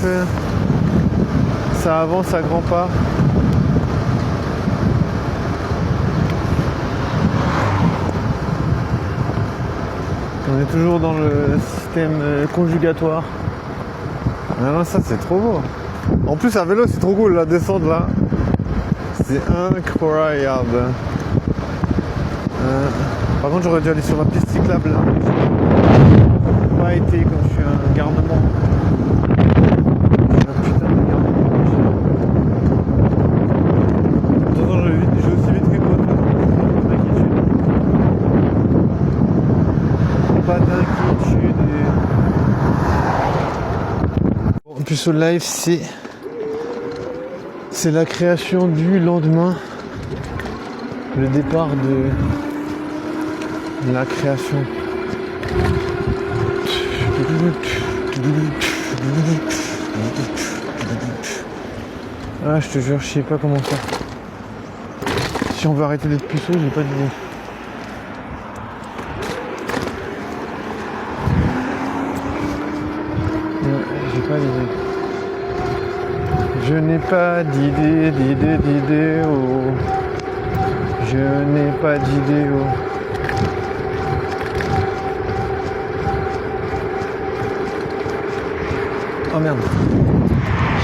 peu. Ça avance à grands pas. On est toujours dans le système conjugatoire. Ah non, ça c'est trop beau. En plus à vélo c'est trop cool, la descente là. C'est incroyable. Par contre j'aurais dû aller sur la piste cyclable là. J'ai pas été comme je suis un garnement. Un putain de garnement. Attends, j'ai aussi vite que toi. Pas d'inquiétude. En plus au live c'est la création du lendemain. Le départ de la création. Ah je te jure, je sais pas comment faire. Si on veut arrêter d'être puceau, j'ai pas d'idée. J'ai pas d'idée. Je n'ai pas d'idée, oh. Je n'ai pas d'idée, oh. Oh merde.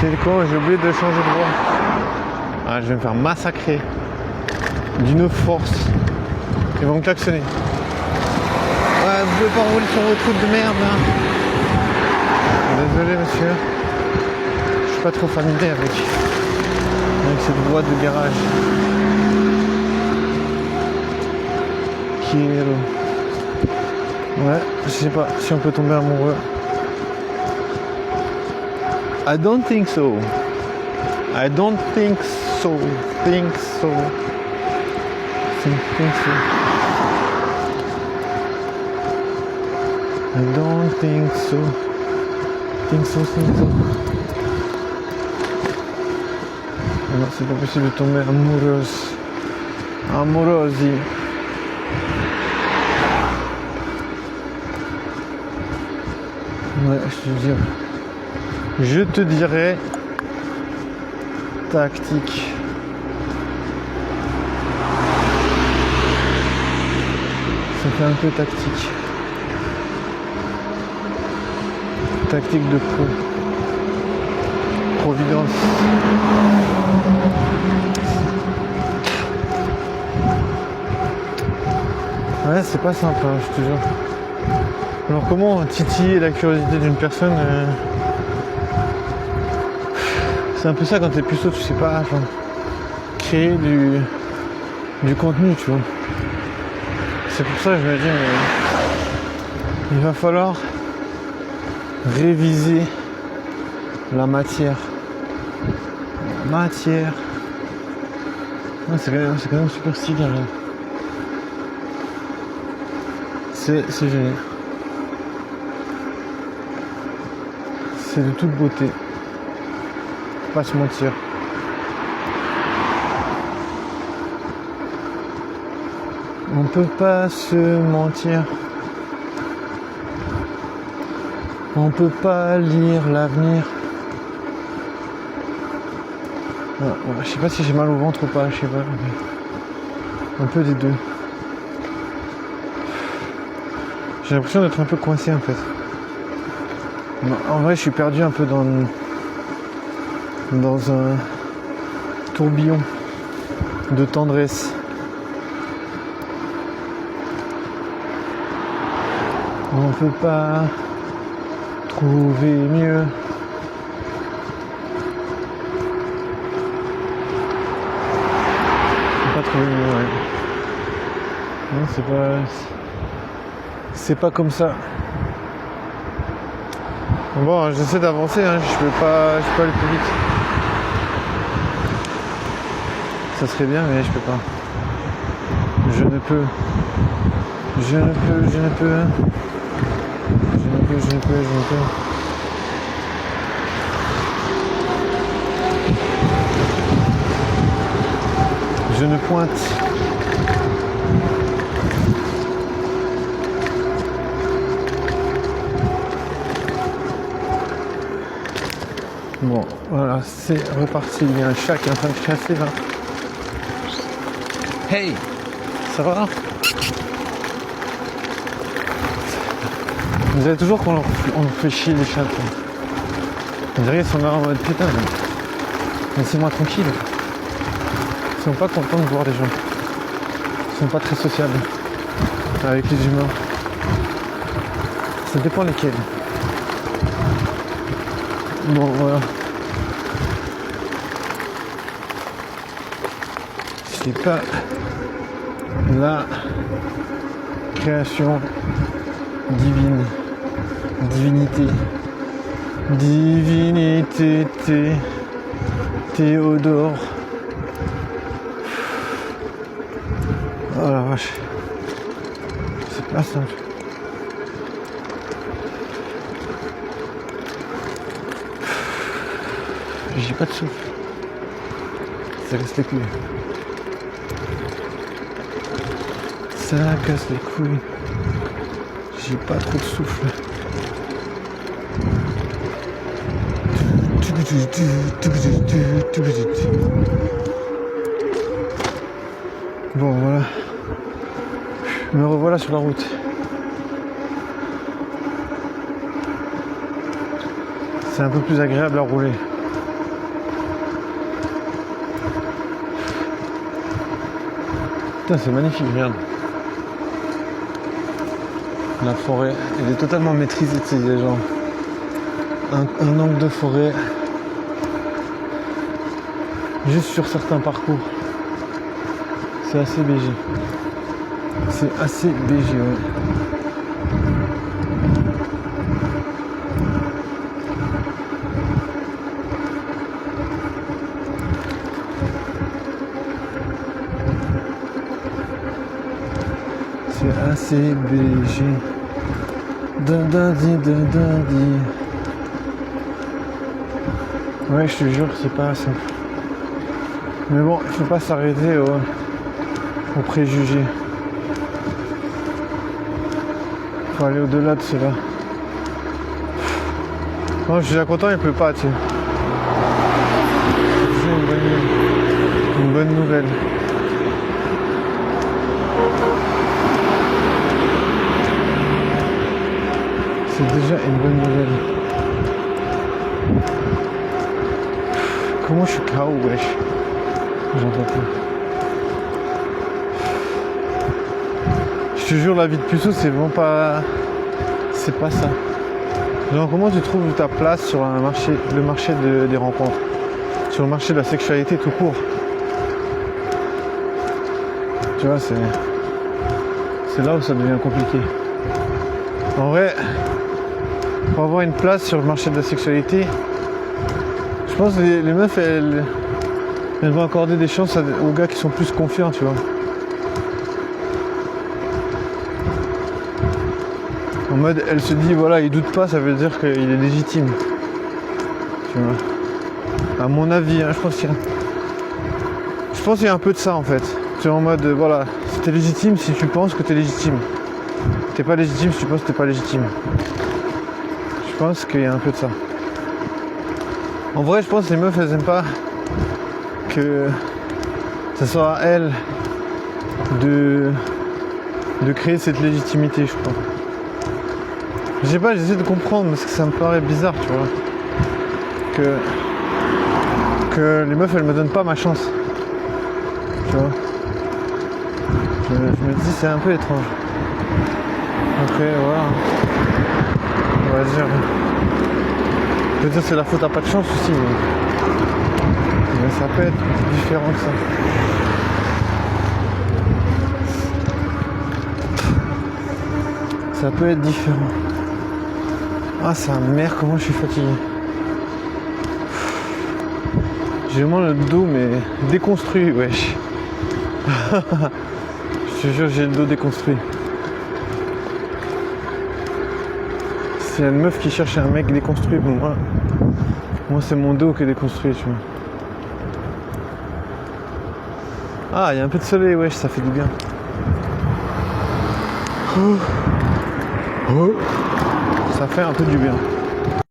C'est le con, j'ai oublié de changer de voie. Ah, je vais me faire massacrer. D'une force. Ils vont me klaxonner. Ouais, vous pouvez pas rouler sur votre route de merde, là. Désolé, monsieur. Je suis pas trop familier avec cette voie de garage. Qui est... Ouais, je sais pas si on peut tomber amoureux. I don't think so. I don't think so. Think so. Think so. I don't think so. Think so. Non, c'est pas possible de tomber amoureuse. Amourosi. Ouais, je te dirais tactique. Ça fait un peu tactique. Tactique de Providence. Ouais, c'est pas simple, hein, je te jure. Alors comment titiller la curiosité d'une personne c'est un peu ça quand t'es puceau, tu sais pas, enfin, créer du contenu, tu vois. C'est pour ça que je me dis, mais il va falloir réviser la matière. Non, c'est quand même super stylé. Là. C'est génial. C'est de toute beauté. Faut pas se mentir. On peut pas se mentir. On peut pas lire l'avenir. Ouais, je sais pas si j'ai mal au ventre ou pas, je sais pas. Un peu des deux. J'ai l'impression d'être un peu coincé en fait. En vrai, je suis perdu un peu dans un tourbillon de tendresse. On peut pas trouver mieux. On peut pas trouver mieux, ouais. Non, c'est pas comme ça. Bon, j'essaie d'avancer, hein. Je peux pas aller plus vite. Ça serait bien, mais je peux pas. Je ne peux. Je ne pointe. Bon, voilà, c'est reparti. Il y a un chat qui est en train de chasser là. Hey, ça va? Vous savez toujours qu'on fait chier les chats. On dirait qu'ils sont là en mode putain, laissez-moi tranquille. Ils sont pas contents de voir les gens. Ils sont pas très sociables avec les humains. Ça dépend lesquels. Bon, voilà. C'est pas la création divine, divinité, Théodore. Oh la vache, c'est pas simple. J'ai pas de souffle. Ça casse les couilles. Ça casse les couilles. J'ai pas trop de souffle. Bon voilà. Me revoilà sur la route. C'est un peu plus agréable à rouler. Putain, c'est magnifique, regarde. La forêt, elle est totalement maîtrisée, tu sais, il y a genre un angle de forêt juste sur certains parcours. C'est assez BG. C'est assez BG, ouais. C'est assez BG. Ouais, je te jure, c'est pas simple. Mais bon, il faut pas s'arrêter aux préjugés. Faut aller au-delà de cela. Moi, je suis déjà content, il pleut pas, tu sais. C'est une bonne nouvelle. C'est déjà une bonne nouvelle. Comment je suis KO, wesh. J'entends plus. Je te jure, la vie de puceau, c'est vraiment pas... C'est pas ça. Genre, comment tu trouves ta place sur le marché des rencontres? Sur le marché de la sexualité tout court. Tu vois, c'est là où ça devient compliqué. En vrai, pour avoir une place sur le marché de la sexualité, je pense que les meufs, elles vont accorder des chances aux gars qui sont plus confiants, tu vois. En mode, elle se dit, voilà, il doute pas, ça veut dire qu'il est légitime. Tu vois. À mon avis, hein, je pense qu'il y a un peu de ça, en fait. Tu es en mode, voilà, si t'es légitime, si tu penses que t'es légitime. T'es pas légitime si tu penses que t'es pas légitime. Je pense qu'il y a un peu de ça. En vrai, je pense que les meufs, elles aiment pas que ce soit à elles de créer cette légitimité, je crois. Je sais pas, j'essaie de comprendre parce que ça me paraît bizarre, tu vois. Que les meufs, elles me donnent pas ma chance. Tu vois. Je me dis, c'est un peu étrange. Après, voilà. On va dire. Je veux dire, c'est la faute à pas de chance aussi. Mais ça peut être différent que ça. Ça peut être différent. Ah, sa mère, comment je suis fatigué. J'ai vraiment le dos, mais déconstruit, wesh. Je te jure, j'ai le dos déconstruit. C'est une meuf qui cherche un mec déconstruit pour moi. Moi, c'est mon dos qui est déconstruit, tu vois. Ah, il y a un peu de soleil, wesh, ça fait du bien. Ça fait un peu du bien.